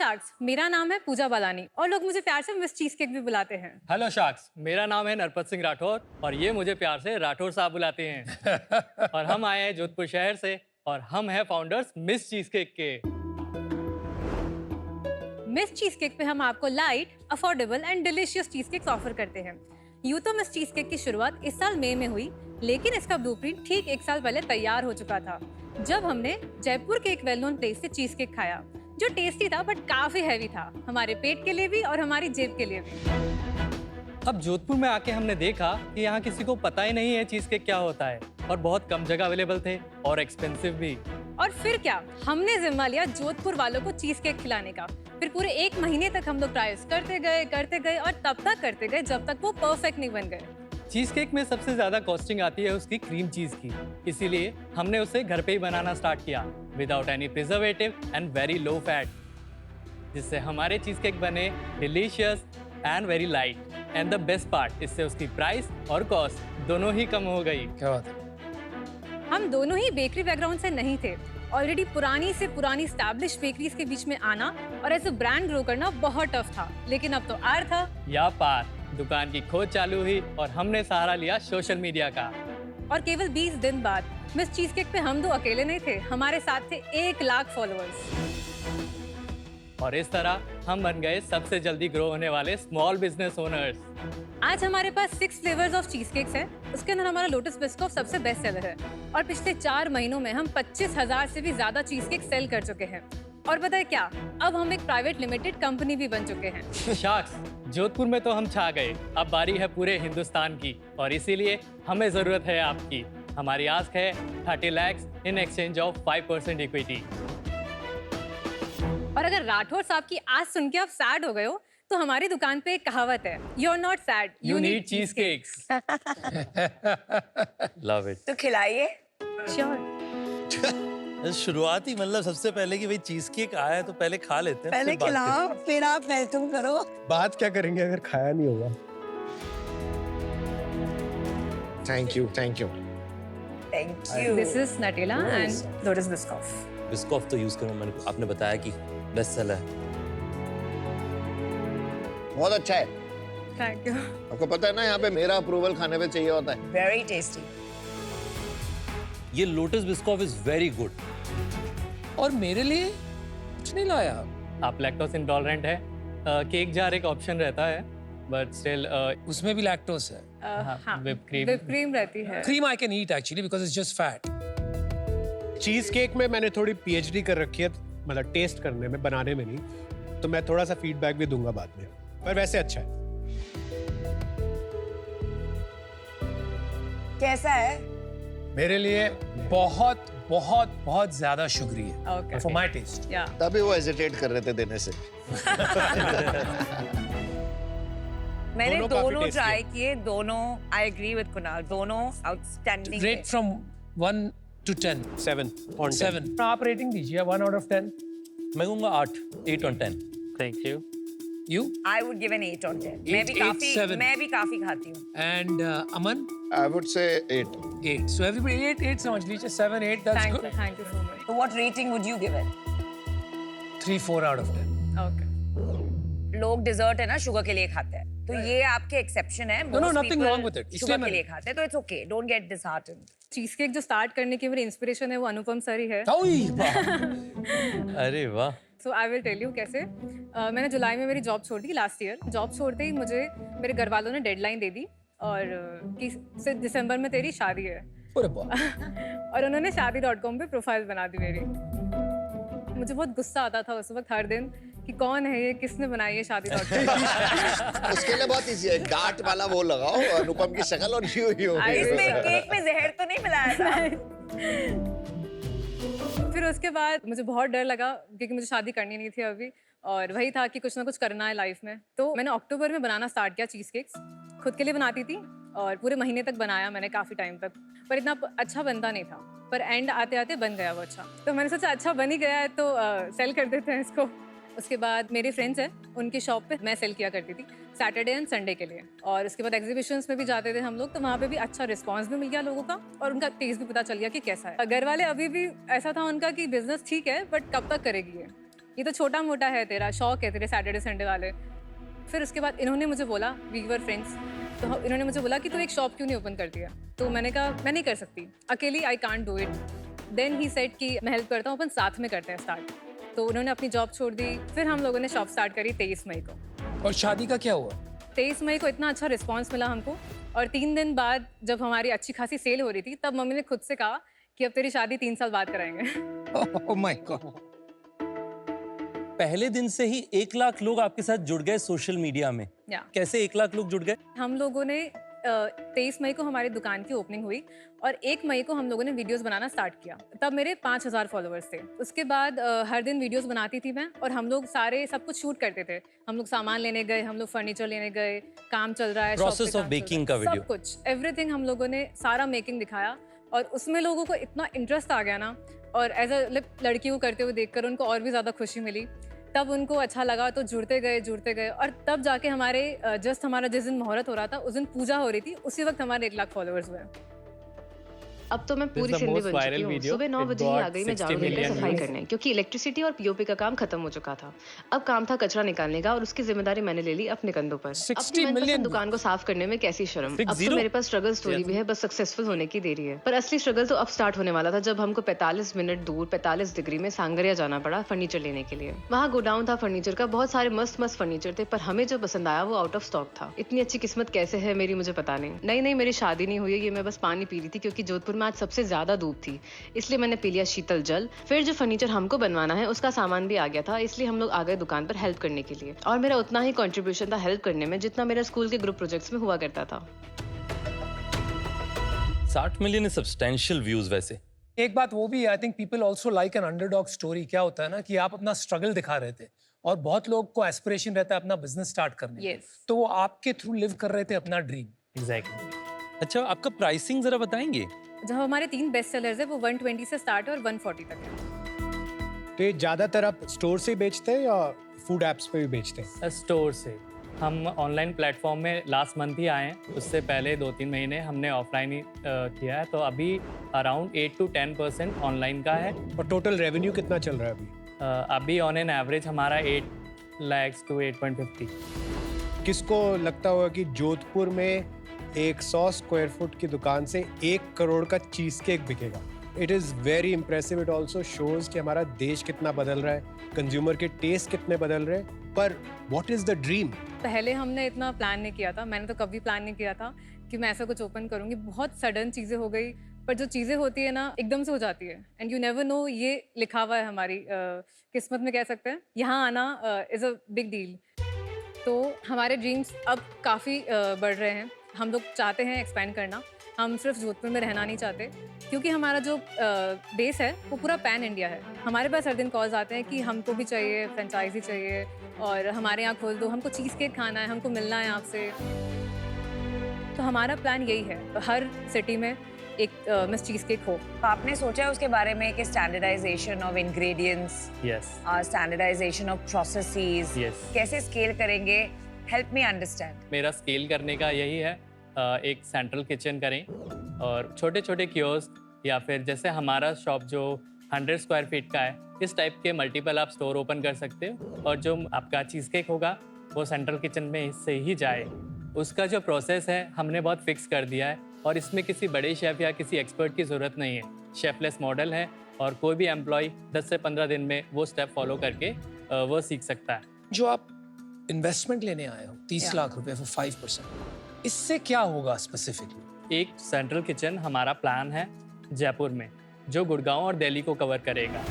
Sharks, मेरा नाम है पूजा बालानी और लोग मुझे प्यार से मिस चीज केक भी बुलाते हैं। हेलो शार्क्स, मेरा नाम है नरपत सिंह राठौर और ये मुझे प्यार से राठौर साहब बुलाते हैं। और हम आए हैं जोधपुर शहर से और हम हैं फाउंडर्स मिस चीज केक के। मिस चीज केक पे हम आपको लाइट, अफोर्डेबल एंड डिलीशियस चीज केक्स ऑफर करते हैं। यूं तो मिस चीज केक की शुरुआत इस साल मई में हुई, लेकिन इसका ब्लूप्रिंट ठीक 1 साल पहले तैयार हो चुका था, जब हमने जयपुर के एक वेल नोन प्लेस से चीज केक खाया, जो टेस्टी था बट काफी हैवी था, हमारे पेट के लिए भी और हमारी जेब के लिए भी। अब जोधपुर में आके हमने देखा कि यहाँ किसी को पता ही नहीं है चीज केक क्या होता है और बहुत कम जगह अवेलेबल थे और एक्सपेंसिव भी। और फिर क्या, हमने जिम्मा लिया जोधपुर वालों को चीज केक खिलाने का। फिर पूरे 1 महीने तक हम लोग ट्रायल्स करते गए और तब तक करते गए जब तक वो परफेक्ट नहीं बन गए। चीज केक में सबसे ज्यादा कॉस्टिंग आती है उसकी क्रीम चीज की, इसीलिए हमने उसे घर पे ही बनाना स्टार्ट किया without any preservative and very low fat, जिससे हमारे चीज केक बने delicious and very light. And the best part, इससे उसकी प्राइस और कॉस्ट दोनों ही कम हो गई। क्या बात है। हम दोनों ही बेकरी बैकग्राउंड से नहीं थे। ऑलरेडी पुरानी से पुरानी स्टैब्लिश बेकरीज के बीच में आना और एज अ ब्रांड ग्रो करना बहुत टफ था, लेकिन अब तो आर था या पार। दुकान की खोज चालू हुई और हमने सहारा लिया सोशल मीडिया का। और केवल 20 दिन बाद मिस चीज केक पे हम 2 अकेले नहीं थे, हमारे साथ थे 1 लाख फॉलोअर्स। और इस तरह हम बन गए सबसे जल्दी ग्रो होने वाले स्मॉल बिजनेस ओनर्स। आज हमारे पास 6 फ्लेवर्स ऑफ चीज केक्स हैं। उसके अंदर हमारा लोटस बिस्कॉफ सबसे बेस्ट सेलर है और पिछले 4 महीनों में हम 25,000 से भी ज्यादा चीज केक सेल कर चुके हैं। और पता है क्या, अब हम एक प्राइवेट लिमिटेड कंपनी भी बन चुके हैं। शार्क्स, जोधपुर में तो हम छा गए, अब बारी है पूरे हिंदुस्तान की और इसीलिए हमें जरूरत है आपकी। हमारी आस्क है 30 lakhs in exchange of 5% equity. और अगर राठौर साहब की आज सुन के आप सैड हो गए हो, तो हमारी दुकान पे एक कहावत है, you are not sad, you need cheese cakes. Love it. तो खिलाइए। श्योर। शुरुआत ही मतलब सबसे पहले कि भाई चीज केक आया है तो पहले खा लेते हैं, पहले फिर बात खिलाओ, फिर आप तुम करो। बात क्या करेंगे अगर खाया नहीं होगा। Thank you. Thank you. This is Nutella and Lotus Biscoff. Biscoff तो यूज करो, मैंने आपने बताया कि बेस्ट सेलर है। बहुत अच्छा है। Thank you. आपको पता है ना, यहाँ पे मेरा अप्रूवल खाने पे चाहिए होता है। Very tasty. ये lotus biscoff is very good. और मेरे लिए कुछ नहीं लाया। आप लैक्टोज इंटॉलरेंट है, केक जार एक ऑप्शन रहता है, बट स्टिल उसमें भी लैक्टोज है। whipped cream। whipped cream रहती है। Cream I can eat actually because it's just fat. Cheese cake में मैंने थोड़ी पीएचडी कर रखी है, मतलब टेस्ट करने में, बनाने में नहीं, तो मैं थोड़ा सा फीडबैक भी दूंगा बाद में, पर वैसे अच्छा है। कैसा है? मेरे लिए बहुत बहुत बहुत ज्यादा शुगरी है Okay. For my test. या तभी वो हेजिटेट कर रहे थे देने से। मैंने दोनों काफी दोनों tasty ट्राई है। किए, दोनों आई एग्री विद कुणाल, दोनों आउटस्टैंडिंग। Rate from 1 to 10। 7 आप रेटिंग दीजिए 1 out of 10। मैं कहूँगा 8 on 10। Thank you. You I would give an 8 on 10। 8, 7। मैं भी काफी खाती हूँ। and Aman I would say 8। 8। So everybody 8 समझ लीजिए, 7 8 that's thank good। You so much. तो what rating would you give it? 3 4 out of 10। Okay. लोग dessert है ना शुगर के लिए खाते हैं, तो ये आपके एक्सेप्शन है। No, nothing wrong with it. इसलिए शुगर के मैं- लिए खाते हैं, तो it's okay, don't get disheartened. Cheese cake जो स्टार्ट करने की मेरी इंस्पिरेशन है वो अनुपम सर ही है। ओए वाह। अरे वाह। सो आई विल टेल यू कैसे। मैंने जुलाई में मेरी जॉब छोड़ दी लास्ट ईयर। जॉब छोड़ते ही मुझे मेरे घर वालों ने डेडलाइन दे दी और कि दिसंबर में तेरी शादी है। अरे वाह। और उन्होंने शादी.com पे प्रोफाइल बना दी मेरी। मुझे बहुत गुस्सा आता था उस वक्त हर दिन कि कौन है ये, किसने बनाई है शादी.com। उसके लिए बहुत इजी है, डार्ट वाला वो लगाओ, अनुपम की शक्ल और यूं इसमें केक में जहर तो नहीं मिलाया था? फिर उसके बाद मुझे बहुत डर लगा क्योंकि मुझे शादी करनी नहीं थी अभी, और वही था कि कुछ ना कुछ करना है लाइफ में। तो मैंने अक्टूबर में बनाना स्टार्ट किया चीज केक्स। खुद के लिए बनाती थी और पूरे महीने तक बनाया मैंने, काफ़ी टाइम तक, पर इतना अच्छा बनता नहीं था। पर एंड आते आते बन गया वो अच्छा। तो मैंने सोचा अच्छा बन ही गया है तो सेल कर देते हैं इसको। उसके बाद मेरे फ्रेंड्स हैं, उनकी शॉप पे मैं सेल किया करती थी सैटरडे एंड संडे के लिए। और उसके बाद एग्जीबिशंस में भी जाते थे हम लोग, तो वहाँ पे भी अच्छा रिस्पांस भी मिल गया लोगों का और उनका टेस्ट भी पता चल गया कि कैसा है। घर वाले अभी भी ऐसा था उनका कि बिजनेस ठीक है बट कब तक करेगी ये तो छोटा मोटा है, तेरा शौक है तेरे सैटरडे संडे वाले। फिर उसके बाद इन्होंने मुझे बोला, वी वर फ्रेंड्स, तो इन्होंने मुझे बोला कि तू एक शॉप क्यों नहीं ओपन करती है। तो मैंने कहा मैं नहीं कर सकती अकेली, I can't do it. Then he said कि मैं हेल्प करता हूँ, अपन साथ में करते हैं स्टार्ट। तो उन्होंने अपनी जॉब छोड़ दी, फिर हम लोगों ने शॉप स्टार्ट करी 23 मई को। और शादी का क्या हुआ? 23 मई को इतना अच्छा रिस्पांस मिला हमको, और 3 दिन बाद जब हमारी अच्छी खासी सेल हो रही थी, तब मम्मी ने खुद से कहा कि अब तेरी शादी 3 साल बाद कराएंगे। Oh my God. पहले दिन से ही 1 लाख लोग आपके साथ जुड़ गए सोशल मीडिया में। या कैसे 1 लाख लोग जुड़ गए? हम लोगों ने 23 मई को हमारी दुकान की ओपनिंग हुई, और 1 मई को हम लोगों ने वीडियोस बनाना स्टार्ट किया। तब मेरे 5000 फॉलोअर्स थे। उसके बाद हर दिन वीडियोस बनाती थी मैं, और हम लोग सारे सब कुछ शूट करते थे। हम लोग सामान लेने गए, हम लोग फर्नीचर लेने गए, काम चल रहा है, shop पे Process of काम चल baking रहा है, का video। सब कुछ एवरीथिंग हम लोगों ने सारा मेकिंग दिखाया, और उसमें लोगों को इतना इंटरेस्ट आ गया ना, और एज अ लड़की को करते हुए देखकर उनको और भी ज़्यादा खुशी मिली। तब उनको अच्छा लगा, तो जुड़ते गए, और तब जाके हमारे हमारा जिस दिन मुहूर्त हो रहा था, उस दिन पूजा हो रही थी, उसी वक्त हमारे 1 लाख फॉलोअर्स हुए। अब तो मैं This is पूरी the सिंधी most बन viral चुकी हूँ। video. सुबह 9 It बजे ही got आ गई मैं 60 झाड़ू लेकर million सफाई views. करने, क्योंकि इलेक्ट्रिसिटी और पीओपी का काम खत्म हो चुका था। अब काम था कचरा निकालने का, और उसकी जिम्मेदारी मैंने ले ली अपने कंधों पर। 60 अपनी मनपसंद million दुकान को साफ करने में कैसी शर्म। अब 60? तो मेरे पास स्ट्रगल स्टोरी भी है, बस सक्सेसफुल होने की देरी है। पर असली स्ट्रगल तो अब स्टार्ट होने वाला था, जब हमको 45 मिनट दूर 45 डिग्री में सांगरिया जाना पड़ा फर्नीचर लेने के लिए। वहाँ गोडाउन था फर्नीचर का, बहुत सारे मस्त मस्त फर्नीचर थे, पर हमें जो पसंद आया वो आउट ऑफ स्टॉक था। इतनी अच्छी किस्मत कैसे है मेरी मुझे पता नहीं। नहीं, मेरी शादी नहीं हुई है, ये मैं बस पानी पी रही थी, क्योंकि जोधपुर में आज सबसे ज्यादा धूप थी, इसलिए मैंने पी लिया शीतल जल। फिर जो फर्नीचर हमको बनवाना है उसका सामान भी आ गया था, इसलिए हम लोग आ गए दुकान पर हेल्प करने के लिए। और मेरा उतना ही कंट्रीब्यूशन था हेल्प करने में जितना मेरा स्कूल के ग्रुप प्रोजेक्ट्स में हुआ करता था। 60 मिलियन इज सब्सटेंशियल व्यूज वैसे। एक बात वो भी है, I think people also like an underdog story. क्या होता है ना कि आप अपना स्ट्रगल दिखा रहे थे, और बहुत लोग को एस्पिरेशन रहता है अपना बिजनेस स्टार्ट करने का। Yes. तो वो आपके थ्रू लिव कर रहे थे अपना ड्रीम। एग्जैक्टली। अच्छा, आपका प्राइसिंग जरा बताएंगे? जो हमारे 3 बेस्ट सेलर्स है, वो 120 से स्टार्ट है और 140 तक है। तो ये ज्यादातर आप स्टोर से बेचते हैं या फूड एप्स पे भी बेचते हैं? स्टोर से। हम ऑनलाइन प्लेटफॉर्म में लास्ट मंथ ही आए हैं, उससे पहले 2-3 महीने हमने ऑफलाइन ही किया है। तो अभी अराउंड 8 to 10% ऑनलाइन का है। और टोटल रेवेन्यू कितना चल रहा है अभी? अभी ऑन एन एवरेज हमारा 8 lakhs to 8.50। किसको लगता होगा कि जोधपुर में एक 100 स्क्वायर फुट की दुकान से 1 करोड़ का चीज केक बिकेगा? It is very impressive. It also shows कि हमारा देश कितना बदल रहा है, कंज्यूमर के टेस्ट कितने बदल रहे हैं। पर व्हाट इज द ड्रीम? पहले हमने इतना प्लान नहीं किया था, मैंने तो कभी प्लान नहीं किया था कि मैं ऐसा कुछ ओपन करूँगी। बहुत सडन चीज़ें हो गई, पर जो चीज़ें होती है ना एकदम से हो जाती है, एंड यू नेवर नो ये लिखा हुआ है हमारी किस्मत में, कह सकते हैं। यहाँ आना इज़ अ बिग डील। तो हमारे ड्रीम्स अब काफ़ी बढ़ रहे हैं। हम लोग चाहते हैं एक्सपेंड करना। हम सिर्फ जोधपुर में रहना नहीं चाहते, क्योंकि हमारा जो बेस है वो पूरा पैन इंडिया है। हमारे पास हर दिन कॉल्स आते हैं कि हमको भी चाहिए, फ्रेंचाइजी चाहिए, और हमारे यहाँ खोल दो, हमको चीज़ केक खाना है, हमको मिलना है आपसे। तो हमारा प्लान यही है, हर सिटी में एक मिस चीज़ केक हो। तो आपने सोचा है उसके बारे में कि standardization of ingredients, yes standardization of processes, yes. कैसे स्केल करेंगे? Help me understand. मेरा स्केल करने का यही है, एक सेंट्रल किचन करें, और छोटे छोटे कियोस्क, या फिर जैसे हमारा शॉप जो 100 स्क्वायर फीट का है, इस टाइप के मल्टीपल आप स्टोर ओपन कर सकते हो। और जो आपका चीज़ केक होगा वो सेंट्रल किचन में से ही जाए। उसका जो प्रोसेस है हमने बहुत फिक्स कर दिया है, और इसमें किसी बड़े शेफ़ या किसी एक्सपर्ट की ज़रूरत नहीं है। शेफलेस मॉडल है, और कोई भी एम्प्लॉय 10 से 15 दिन में वो स्टेप फॉलो करके वो सीख सकता है। जो आप इन्वेस्टमेंट लेने आए हो 30 लाख रुपए फॉर 5%, इससे क्या होगा स्पेसिफिकली? एक सेंट्रल किचन हमारा प्लान है जयपुर में, जो गुड़गांव और दिल्ली को कवर करेगा।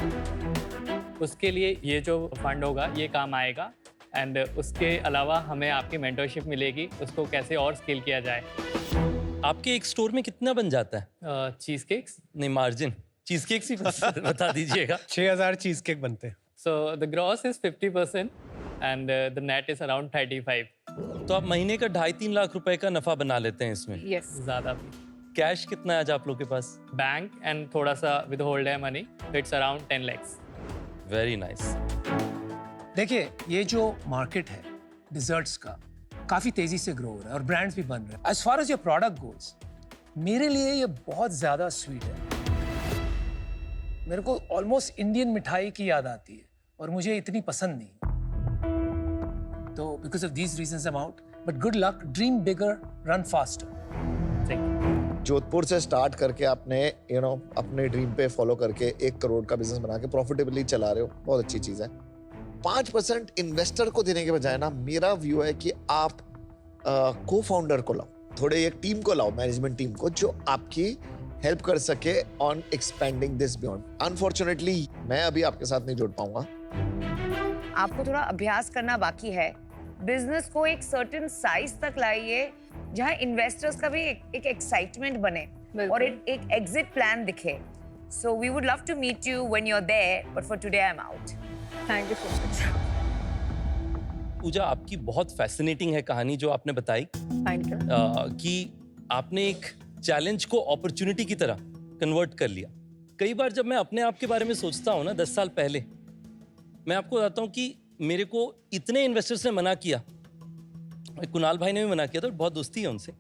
उसके लिए ये जो फंड होगा ये काम आएगा, एंड उसके अलावा हमें आपकी मेंटरशिप मिलेगी, उसको कैसे और स्केल किया जाए। आपके एक स्टोर में कितना बन जाता है? चीज़ केक्स, नहीं, मार्जिन चीज केक ही बता दीजिएगा। 6000 चीज केक बनते हैं। So the gross is 50% and the net is around 35। तो आप महीने का 2.5-3 लाख रुपए का नफा बना लेते हैं इसमें। यस। ज़्यादा भी। कैश कितना है आज आप लोग के पास? बैंक एंड थोड़ा सा विद होल्ड है money, it's around 10 lakhs। Very nice. देखिए, ये जो मार्केट है डिजर्ट्स का काफ़ी तेज़ी से ग्रो हो रहा है, और ब्रांड्स भी बन रहे हैं। As far as your product goes, मेरे लिए ये बहुत ज़्यादा स्वीट है। मेरे को ऑलमोस्ट इंडियन मिठाई की याद आती है। और मुझे इतनी पसंद नहीं। तो because of these reasons I am out, but good luck, dream bigger, run faster. Jodhpur से स्टार्ट करके आपने अपने ड्रीम पे फॉलो करके 1 करोड़ का बिजनेस बना के प्रॉफिटेबली चला रहे हो, बहुत अच्छी चीज है। 5% इन्वेस्टर को देने के बजाय ना, मेरा व्यू है कि आप को फाउंडर को लाओ, थोड़े एक टीम को लाओ, मैनेजमेंट टीम को, जो आपकी हेल्प कर सके on expanding this beyond. Unfortunately मैं अभी आपके साथ नहीं जुड़ पाऊंगा। आपको थोड़ा अभ्यास करना बाकी है। बिजनेस को एक सर्टेन साइज तक लाइए जहां इन्वेस्टर्स का भी एक एक्साइटमेंट बने और एक एग्जिट प्लान दिखे। So we would love to meet you when you are there, but for today I am out. Thank you so much. Pooja, आपकी बहुत फैसिनेटिंग है कहानी जो आपने बताई थैंक यू। कि आपने एक चैलेंज को अपॉर्चुनिटी की तरह कन्वर्ट कर लिया। कई बार जब मैं अपने आप के बारे में सोचता हूँ ना, 10 साल पहले, मैं आपको बताता हूँ कि मेरे को इतने इन्वेस्टर्स ने मना किया, कुणाल भाई ने भी मना किया था, बहुत दोस्ती है उनसे,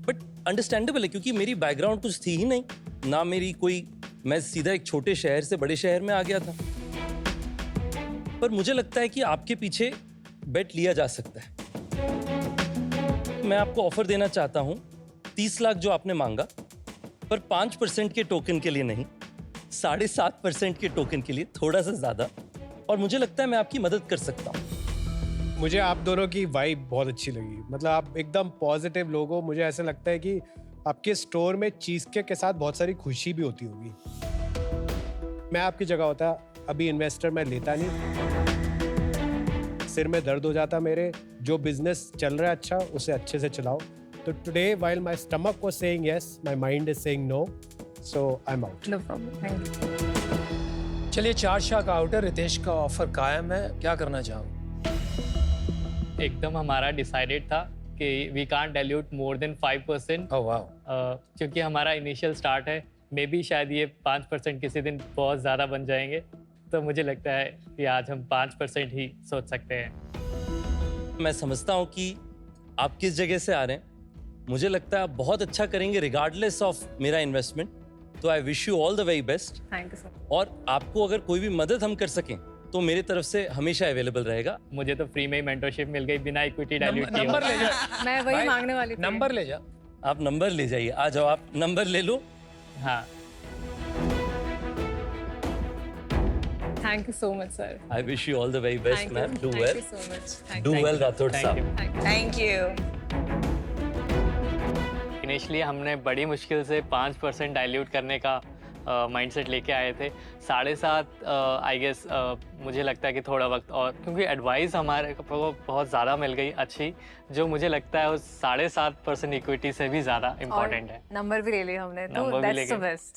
बट अंडरस्टैंडेबल है क्योंकि मेरी बैकग्राउंड कुछ थी ही नहीं ना, मेरी कोई, मैं सीधा एक छोटे शहर से बड़े शहर में आ गया था। पर मुझे लगता है कि आपके पीछे बेट लिया जा सकता है। मैं आपको ऑफर देना चाहता हूं 30 लाख जो आपने मांगा, पर 5% के टोकन के लिए नहीं, 7.5% के टोकन के लिए, थोड़ा सा ज्यादा, और मुझे लगता है मैं आपकी मदद कर सकता हूं। मुझे आप दोनों की वाइब बहुत अच्छी लगी, मतलब आप एकदम पॉजिटिव लोग हो। मुझे ऐसा लगता है कि आपके स्टोर में चीज केक के साथ बहुत सारी खुशी भी होती होगी। मैं आपकी जगह होता, अभी इन्वेस्टर मैं लेता नहीं, सिर में दर्द हो जाता मेरे। जो बिजनेस चल रहा है अच्छा, उसे अच्छे से चलाओ। तो today while my stomach was saying yes, my mind is saying no, so I am out. No problem, thank you. चलिए, 4 शाह का आउटर, रितेश का ऑफर कायम है, क्या करना चाहोगे? एकदम हमारा डिसाइडेड था कि we can't dilute more than 5%। Oh wow. क्योंकि हमारा इनिशियल स्टार्ट है, मे बी शायद ये 5% किसी दिन बहुत ज़्यादा बन जाएंगे, तो मुझे लगता है कि आज हम 5% ही सोच सकते हैं। मैं समझता हूं कि आप किस जगह से आ रहे हैं। मुझे लगता है आप बहुत अच्छा करेंगे रिगार्डलेस ऑफ मेरा इन्वेस्टमेंट। तो I wish you all the very best. Thank you so much. और आपको अगर कोई भी मदद हम कर सकें तो मेरी तरफ से हमेशा अवेलेबल रहेगा। मुझे तो फ्री में ही मेंटरशिप मिल गई बिना इक्विटी डाइल्यूट किए। नंबर ले जा, मैं वही मांगने वाली थी। नंबर ले जा। आप नंबर ले जाइए, आ जाओ, आप नंबर ले लो। हाँ, thank you so much sir. I wish you all the very best ma'am. Do thank well, you so much. Do well Rathore thank साहब। यू। Thank you. इनिशियली हमने बड़ी मुश्किल से 5% डाइल्यूट करने का माइंडसेट लेके आए थे। 7.5 आई गेस मुझे लगता है कि थोड़ा वक्त और, क्योंकि एडवाइस हमारे को बहुत ज़्यादा मिल गई अच्छी, जो मुझे लगता है उस 7.5% इक्विटी से भी ज़्यादा इम्पोर्टेंट है। नंबर भी ले लिया हमने, तो नंबर भी ले दैट्स द गए। बेस्ट।